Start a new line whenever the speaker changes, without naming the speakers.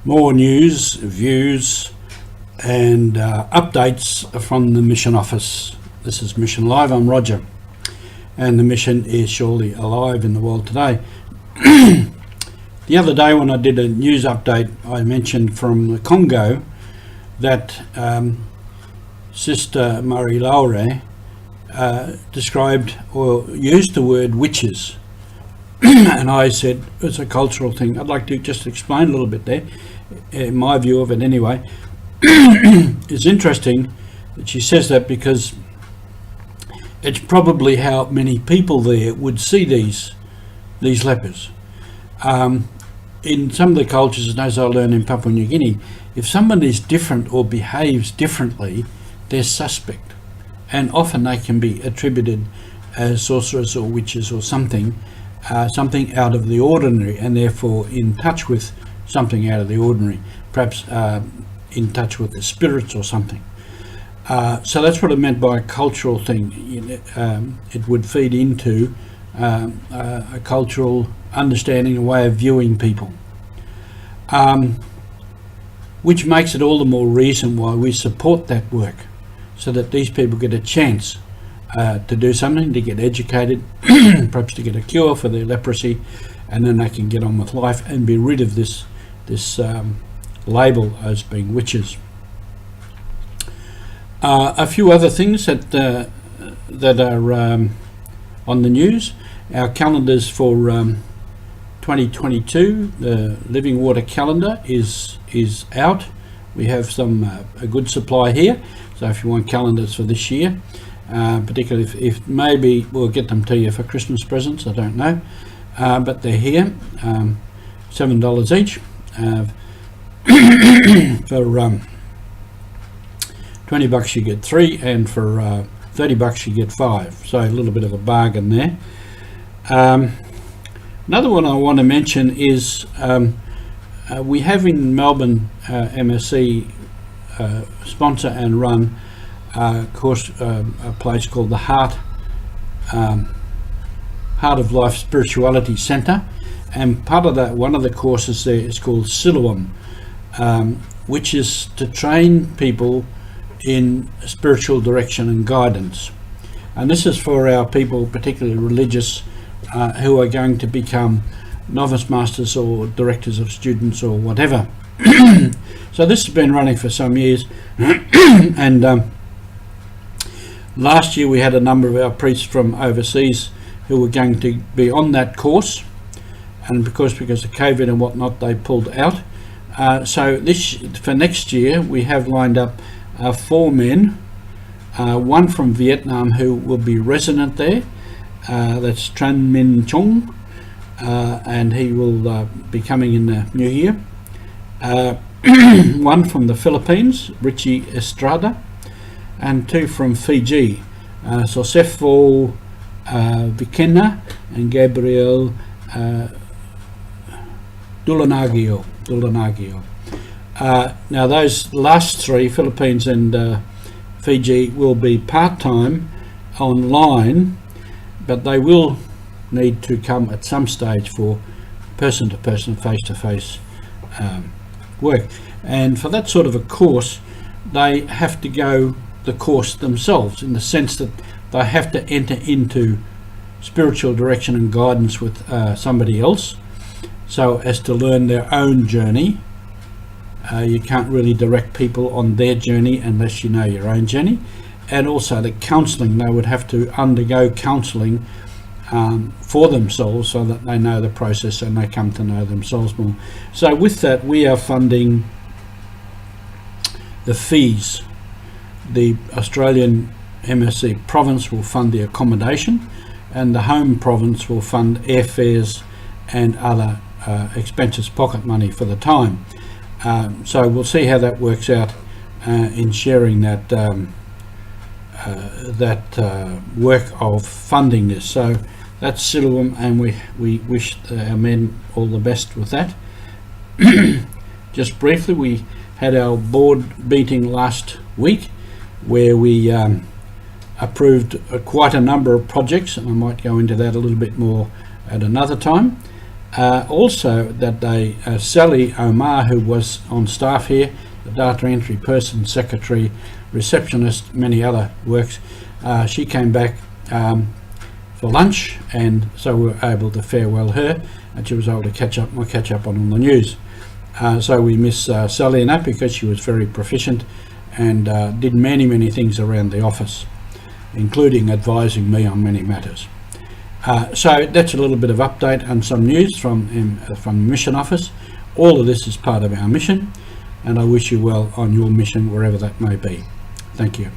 More news, views and updates from the Mission Office. This is Mission Live. I'm Roger, and the mission is surely alive in the world today. The other day when I did a news update, I mentioned from the Congo that Sister Marie Laure described or used the word witches. And I said it's a cultural thing. I'd like to just explain a little bit there, in my view of it anyway. It's interesting that she says that because it's probably how many people there would see these lepers. In some of the cultures, and as I learned in Papua New Guinea, if someone is different or behaves differently, they're suspect, and often they can be attributed as sorcerers or witches or something out of the ordinary, and therefore in touch with something out of the ordinary, perhaps in touch with the spirits or something. So that's what I meant by a cultural thing. It would feed into a cultural understanding, a way of viewing people, which makes it all the more reason why we support that work, so that these people get a chance to do something, to get educated, perhaps to get a cure for their leprosy, and then they can get on with life and be rid of this label as being witches. A few other things that are on the news. Our calendars for 2022, the Living Water calendar is out. We have a good supply here, so if you want calendars for this year, particularly if maybe we'll get them to you for Christmas presents, I don't know, but they're here, $7 each. For $20 you get 3, and for $30 you get 5, so a little bit of a bargain there. Another one I want to mention is we have in Melbourne, MSC sponsor and run a course, a place called the Heart of Life Spirituality Centre, and part of that, one of the courses there is called Siloam, which is to train people in spiritual direction and guidance. And this is for our people, particularly religious, who are going to become novice masters or directors of students or whatever. So this has been running for some years, and last year we had a number of our priests from overseas who were going to be on that course, and because of COVID and whatnot, they pulled out. So for next year we have lined up 4 men, one from Vietnam who will be resident there, that's Tran Min Chung, and he will be coming in the new year. One from the Philippines, Richie Estrada, and 2 from Fiji, Sosefo Vikena and Gabriel Dulanagio. Now those last 3, Philippines and Fiji, will be part-time online, but they will need to come at some stage for person-to-person, face-to-face work. And for that sort of a course, they have to go the course themselves, in the sense that they have to enter into spiritual direction and guidance with somebody else, so as to learn their own journey. You can't really direct people on their journey unless you know your own journey. And also the counselling, they would have to undergo counselling for themselves, so that they know the process and they come to know themselves more. So with that, we are funding the fees. The Australian MSC province will fund the accommodation, and the home province will fund airfares and other expenses, pocket money for the time. So we'll see how that works out in sharing that work of funding this. So that's Siloam, and we wish our men all the best with that. Just briefly, we had our board meeting last week, where we approved quite a number of projects, and I might go into that a little bit more at another time. Also that they, Sally Omar, who was on staff here, the data entry person, secretary, receptionist, many other works, she came back for lunch, and so we were able to farewell her, and she was able to catch up on all the news. So we miss Sally in that, because she was very proficient and did many things around the office, including advising me on many matters. So that's a little bit of update and some news from the Mission Office. All of this is part of our mission, and I wish you well on your mission, wherever that may be. Thank you.